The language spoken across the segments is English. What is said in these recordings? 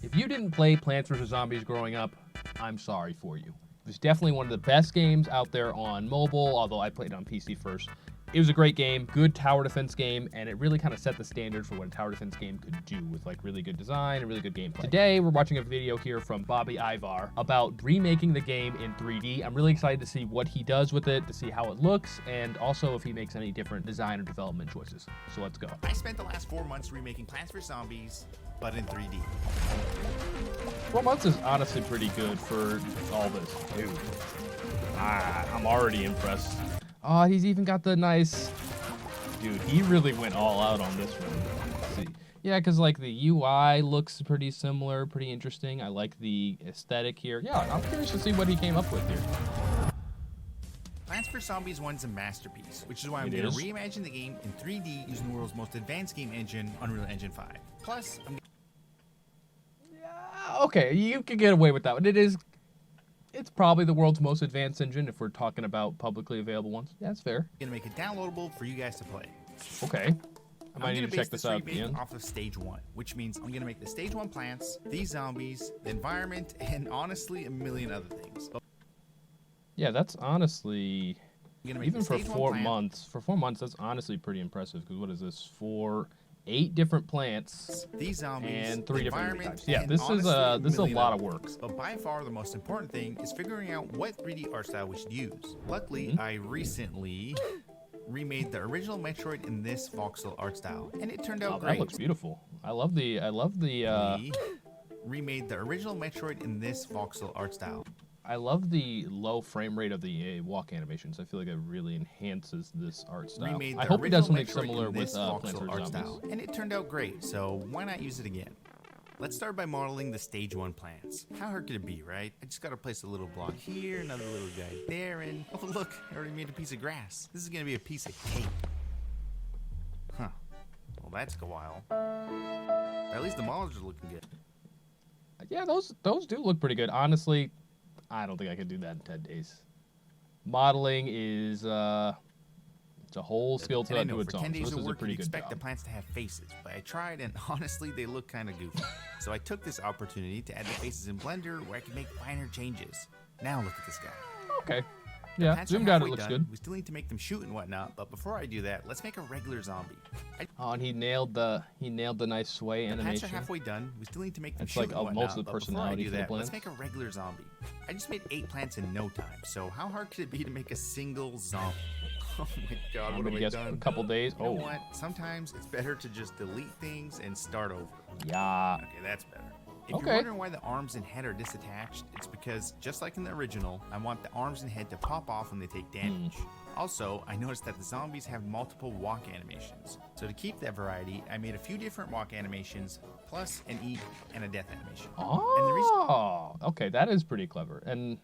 If you didn't play Plants vs. Zombies growing up, I'm sorry for you. It was definitely one of the best games out there on mobile, although I played it on PC first. It was a great game, good tower defense game, and it really kind of set the standard for what a tower defense game could do with like really good design and really good gameplay. Today, we're watching a video here from Bobby Ivar about remaking the game in 3D. I'm really excited to see what he does with it, to see how it looks, and also if he makes any different design or development choices. So let's go. I spent the last 4 months remaking Plants vs. Zombies, but in 3D. 4 months is honestly pretty good for all this. Dude, I'm already impressed. Oh, he's even got the nice... Dude, he really went all out on this one. Let's see. Yeah, because like the UI looks pretty similar, pretty interesting. I like the aesthetic here. Yeah, I'm curious to see what he came up with here. Plants vs. Zombies 1's a masterpiece, which is why I'm going to reimagine the game in 3D using the world's most advanced game engine, Unreal Engine 5. Plus, okay, you can get away with that one. It's probably the world's most advanced engine if we're talking about publicly available ones. Yeah, that's fair. I'm gonna make it downloadable for you guys to play. Okay. I might need to check this out at the end. Off of stage 1, which means I'm gonna make the stage 1 plants, these zombies, the environment, and honestly a million other things. Yeah, that's honestly, even for 4 months. For 4 months, that's honestly pretty impressive. Because what is this? 8 different plants, these zombies, and 3 different types. Yeah, this is a lot of work. But by far the most important thing is figuring out what 3D art style we should use. Luckily, I recently remade the original Metroid in this voxel art style, and it turned out great. That looks beautiful. I love the. Remade the original Metroid in this voxel art style. I love the low frame rate of the walk animations. I feel like it really enhances this art style. I hope it does something similar with Plants vs. Zombies. And it turned out great, so why not use it again? Let's start by modeling the stage 1 plants. How hard could it be, right? I just gotta place a little block here, another little guy there, and oh look, I already made a piece of grass. This is gonna be a piece of cake. Huh. Well, that took a while. At least the models are looking good. Yeah, those do look pretty good. Honestly, I don't think I could do that in 10 days. Modeling is it's a whole skill set to its own. 10 days so this of is work, a pretty you'd good expect job. the plants to have faces, but I tried and honestly they look kind of goofy. So I took this opportunity to add the faces in Blender where I could make finer changes. Now look at this guy. Okay. Yeah, zoomed out it looks good. We still need to make them shoot and whatnot, but before I do that, let's make a regular zombie. Oh, and he nailed the nice sway animation. The plants are halfway done. We still need to make them shoot like and whatnot, most of the personality for the plants. Let's make a regular zombie. I just made 8 plants in no time, so how hard could it be to make a single zombie? Oh my god, what have I done? A couple days. You know what? Sometimes it's better to just delete things and start over. Yeah. Okay, that's better. If you're wondering why the arms and head are disattached, it's because, just like in the original, I want the arms and head to pop off when they take damage. Also, I noticed that the zombies have multiple walk animations. So to keep that variety, I made a few different walk animations, plus an eat and a death animation. Oh, okay, that is pretty clever. And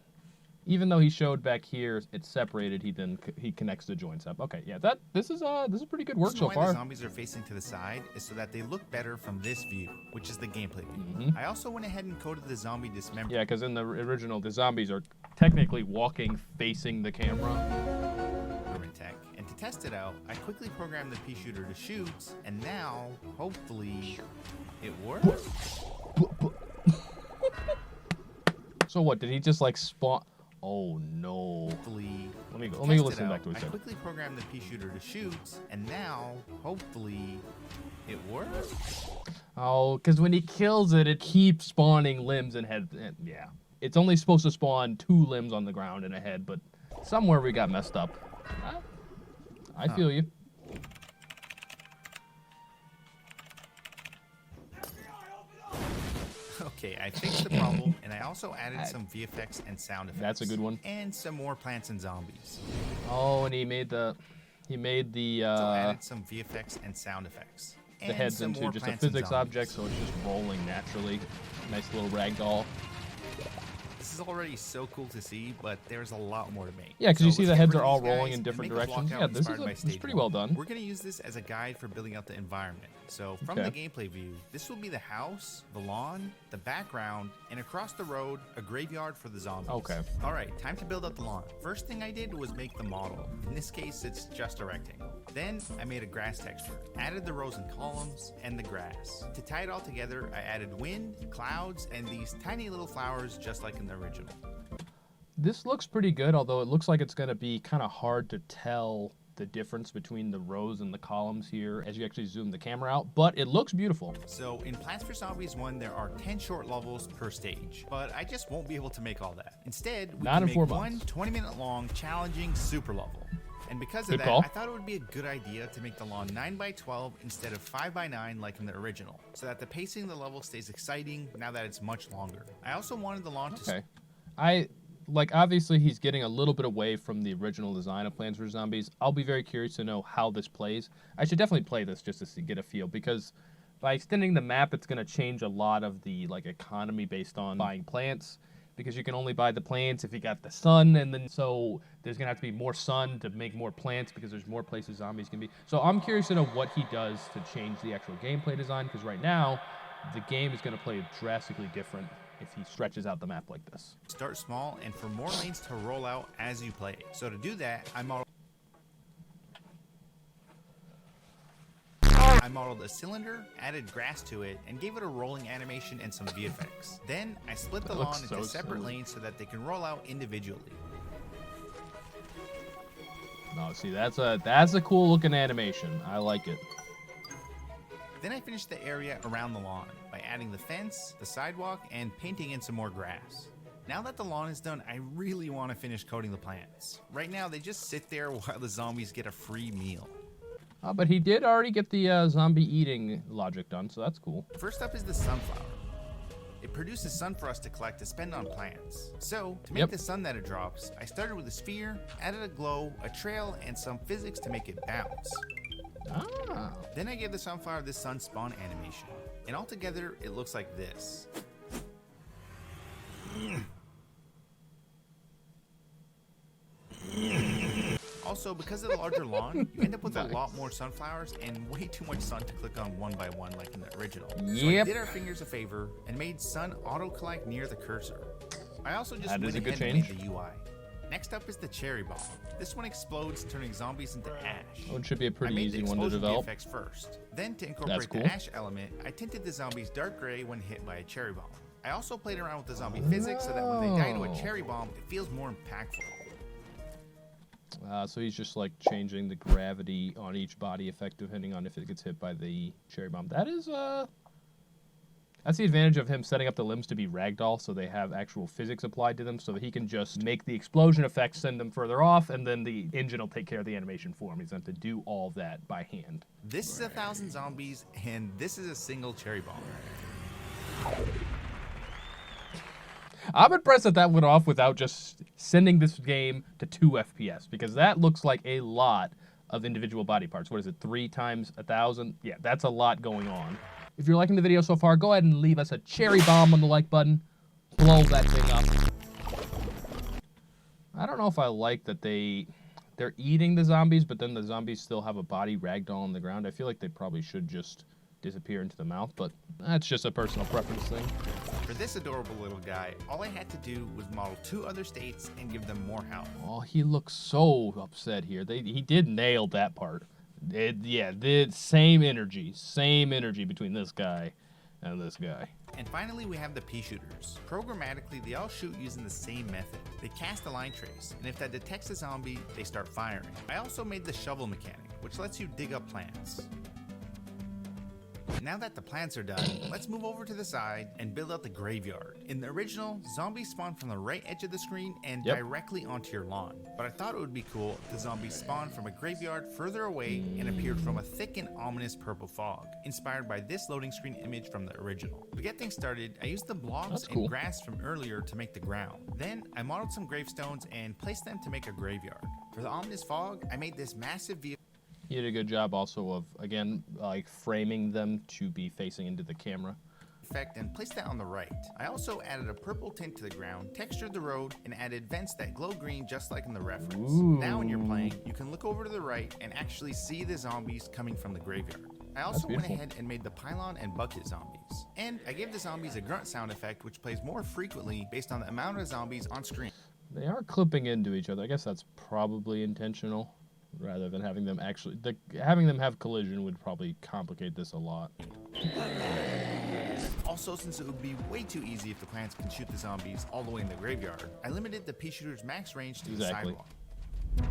even though he showed back here it's separated, he connects the joints up. Okay, yeah, this is pretty good work so far. The zombies are facing to the side is so that they look better from this view, which is the gameplay view. I also went ahead and coded the zombie dismemberment. Yeah, because in the original, the zombies are technically walking facing the camera. And to test it out, I quickly programmed the pea shooter to shoot, and now hopefully it works. So what? Did he just like spawn? Oh no. Let me go listen back to what he said. I quickly programmed the pea shooter to shoot, and now hopefully it works. Oh, because when he kills it, it keeps spawning limbs and heads. Yeah, it's only supposed to spawn 2 limbs on the ground and a head, but somewhere we got messed up. I feel you. Okay, I fixed the problem, and I also added some VFX and sound effects. That's a good one. And some more plants and zombies. Oh, and he made the also added some VFX and sound effects. The heads into just a physics object, so it's just rolling naturally. Nice little ragdoll. This is already so cool to see, but there's a lot more to make. Yeah, because you see the heads are all rolling in different directions. Yeah, this is pretty well done. We're going to use this as a guide for building out the environment. So from the gameplay view, this will be the house, the lawn, the background, and across the road, a graveyard for the zombies. Okay. All right, time to build up the lawn. First thing I did was make the model. In this case, it's just a rectangle. Then I made a grass texture, added the rows and columns, and the grass. To tie it all together, I added wind, clouds, and these tiny little flowers just like in the original. This looks pretty good, although it looks like it's going to be kind of hard to tell the difference between the rows and the columns here as you actually zoom the camera out, but it looks beautiful. So in Plants vs. Zombies 1, there are 10 short levels per stage, but I just won't be able to make all that. Instead, we can make one 20-minute long, challenging super level. And because of that, I thought it would be a good idea to make the lawn 9x12 instead of 5x9 like in the original, so that the pacing of the level stays exciting now that it's much longer. I also wanted the lawn to... Obviously he's getting a little bit away from the original design of Plants vs. Zombies. I'll be very curious to know how this plays. I should definitely play this just to get a feel, because by extending the map, it's going to change a lot of the economy based on buying plants, because you can only buy the plants if you got the sun, and then so there's going to have to be more sun to make more plants because there's more places zombies can be. So I'm curious to know what he does to change the actual gameplay design, because right now the game is going to play drastically different if he stretches out the map like this. Start small and for more lanes to roll out as you play. So to do that, I modeled a cylinder, added grass to it, and gave it a rolling animation and some VFX. Then I split the lawn into separate lanes so that they can roll out individually. No, see, that's a cool looking animation. I like it. Then I finished the area around the lawn by adding the fence, the sidewalk, and painting in some more grass. Now that the lawn is done, I really want to finish coating the plants. Right now, they just sit there while the zombies get a free meal. But he did already get the zombie eating logic done, so that's cool. First up is the sunflower. It produces sun for us to collect to spend on plants. So, to make the sun that it drops, I started with a sphere, added a glow, a trail, and some physics to make it bounce. Then I gave the sunflower this sun spawn animation, and altogether it looks like this. Also, because of the larger lawn, you end up with a lot more sunflowers and way too much sun to click on one by one like in the original. So I did our fingers a favor and made sun auto-collect near the cursor. I also just went ahead and made the UI. Next up is the cherry bomb. This one explodes, turning zombies into ash. Oh, it should be a pretty easy one to develop. VFX first. Then, to incorporate the ash element, I tinted the zombies dark gray when hit by a cherry bomb. I also played around with the zombie physics so that when they die to a cherry bomb, it feels more impactful. So he's just changing the gravity on each body effect depending on if it gets hit by the cherry bomb. That is that's the advantage of him setting up the limbs to be ragdoll, so they have actual physics applied to them, so that he can just make the explosion effects send them further off, and then the engine will take care of the animation for him. He's going to have to do all of that by hand. This is 1,000 zombies, and this is a single cherry bomb. I'm impressed that went off without just sending this game to 2 FPS, because that looks like a lot of individual body parts. What is it, 3 times 1,000? Yeah, that's a lot going on. If you're liking the video so far, go ahead and leave us a cherry bomb on the like button. Blow that thing up. I don't know if I like that they're eating the zombies, but then the zombies still have a body ragdoll on the ground. I feel like they probably should just disappear into the mouth, but that's just a personal preference thing. For this adorable little guy, all I had to do was model 2 other states and give them more health. Oh, he looks so upset here. He did nail that part. The same energy between this guy and this guy. And finally, we have the pea shooters. Programmatically, they all shoot using the same method. They cast a line trace, and if that detects a zombie, they start firing. I also made the shovel mechanic, which lets you dig up plants. Now that the plants are done, let's move over to the side and build out the graveyard. In the original, zombies spawn from the right edge of the screen and directly onto your lawn. But I thought it would be cool if the zombies spawned from a graveyard further away and appeared from a thick and ominous purple fog, inspired by this loading screen image from the original. To get things started, I used the blocks and grass from earlier to make the ground. Then I modeled some gravestones and placed them to make a graveyard. For the ominous fog, I made this massive view. He did a good job also of, again, framing them to be facing into the camera. Effect and placed that on the right. I also added a purple tint to the ground, textured the road, and added vents that glow green just like in the reference. Now when you're playing, you can look over to the right and actually see the zombies coming from the graveyard. I also went ahead and made the pylon and bucket zombies. And I gave the zombies a grunt sound effect, which plays more frequently based on the amount of zombies on screen. They are clipping into each other. I guess that's probably intentional, rather than having them actually... having them have collision would probably complicate this a lot. Also, since it would be way too easy if the plants can shoot the zombies all the way in the graveyard, I limited the pea shooter's max range to the sidewalk.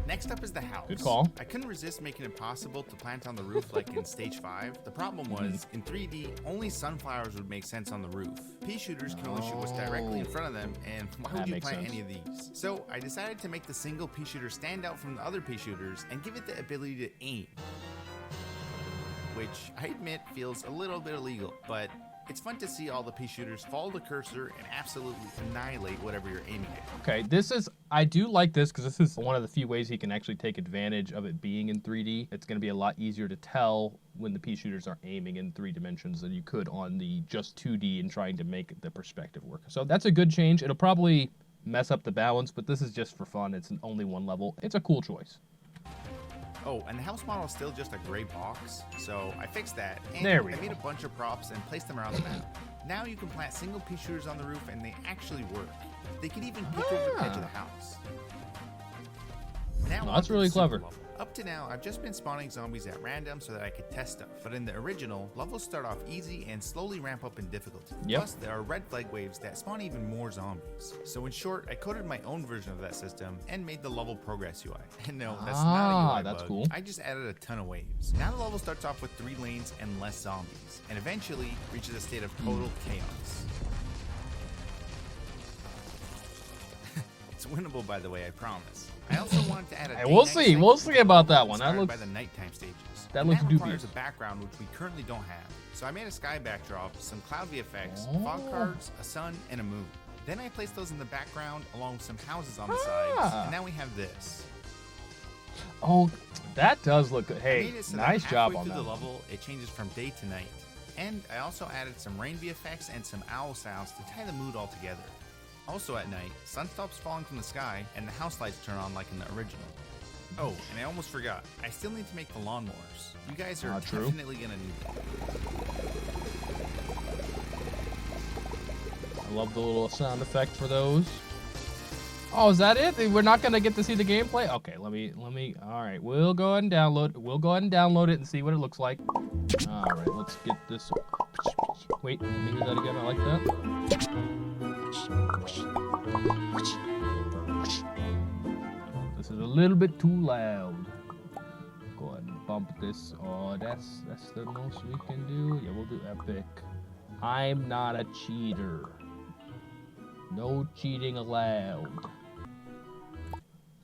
Next up is the house. Good call. I couldn't resist making it possible to plant on the roof like in stage 5. The problem was, in 3D, only sunflowers would make sense on the roof. Pea shooters can only shoot what's directly in front of them, and why would you plant any of these? So I decided to make the single pea shooter stand out from the other pea shooters and give it the ability to aim. Which, I admit, feels a little bit illegal, but it's fun to see all the pea shooters follow the cursor and absolutely annihilate whatever you're aiming at. Okay, I do like this because this is one of the few ways he can actually take advantage of it being in 3D. It's going to be a lot easier to tell when the pea shooters are aiming in 3 dimensions than you could on the just 2D and trying to make the perspective work. So that's a good change. It'll probably mess up the balance, but this is just for fun. It's only one level. It's a cool choice. Oh, and the house model is still just a gray box, so I fixed that, and I made a bunch of props and placed them around the map. Now you can plant single pea shooters on the roof, and they actually work. They can even peek over the edge of the house. Now that's really clever. Up to now, I've just been spawning zombies at random so that I could test stuff, but in the original, levels start off easy and slowly ramp up in difficulty. Plus, there are red flag waves that spawn even more zombies. So in short, I coded my own version of that system and made the level progress UI. And no, that's not a UI bug. Cool. I just added a ton of waves. Now the level starts off with 3 lanes and less zombies, and eventually reaches a state of total chaos. It's winnable, by the way, I promise. I also wanted to add a we'll see about that one. That looks by the nighttime stages. That looks dubious. Requires a background which we currently don't have. So I made a sky backdrop, some cloud VFX, fog cards, a sun, and a moon. Then I placed those in the background along with some houses on the sides, and now we have this. Oh, that does look good. Hey, nice job on that. Through the level, it changes from day to night. And I also added some rain VFX and some owl sounds to tie the mood all together. Also at night, sun stops falling from the sky and the house lights turn on like in the original. Oh, and I almost forgot, I still need to make the lawnmowers. You guys are definitely gonna need them. I love the little sound effect for those. Oh, is that it? We're not gonna get to see the gameplay? Okay, let me, all right, we'll go ahead and download it and see what it looks like. All right, let's get this. Wait, let me do that again, I like that. This is a little bit too loud. Go ahead and bump this. Oh, that's the most we can do. Yeah, we'll do epic. I'm not a cheater. No cheating allowed.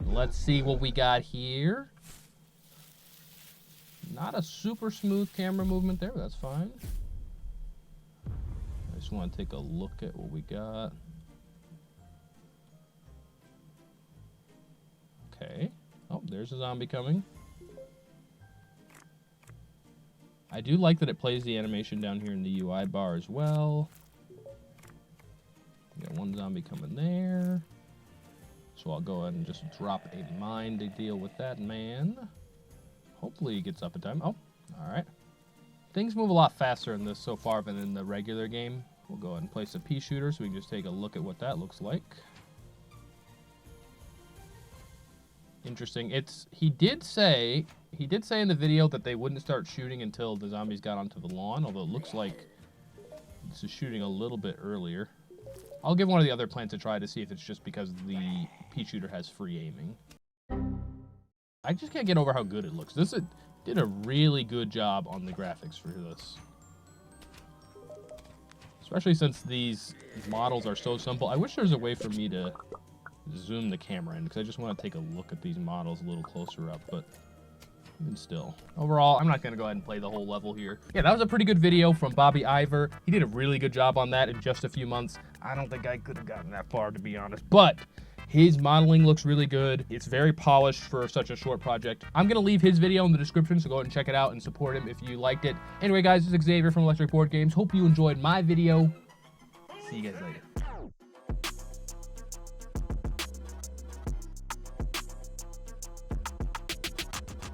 Let's see what we got here. Not a super smooth camera movement there, but that's fine. I just want to take a look at what we got. Okay. Oh, there's a zombie coming. I do like that it plays the animation down here in the UI bar as well. We got one zombie coming there. So I'll go ahead and just drop a mine to deal with that man. Hopefully he gets up in time. Oh, alright. Things move a lot faster in this so far than in the regular game. We'll go ahead and place a pea shooter so we can just take a look at what that looks like. Interesting. He did say in the video that they wouldn't start shooting until the zombies got onto the lawn, although it looks like this is shooting a little bit earlier. I'll give one of the other plants a try to see if it's just because the pea shooter has free aiming. I just can't get over how good it looks. This did a really good job on the graphics for this. Especially since these models are so simple. I wish there was a way for me to zoom the camera in, because I just want to take a look at these models a little closer up, but even still. Overall, I'm not going to go ahead and play the whole level here. Yeah, that was a pretty good video from Bobby Ivor. He did a really good job on that in just a few months. I don't think I could have gotten that far, to be honest, but his modeling looks really good. It's very polished for such a short project. I'm going to leave his video in the description, so go ahead and check it out and support him if you liked it. Anyway, guys, this is Xavier from Electric Board Games. Hope you enjoyed my video. See you guys later.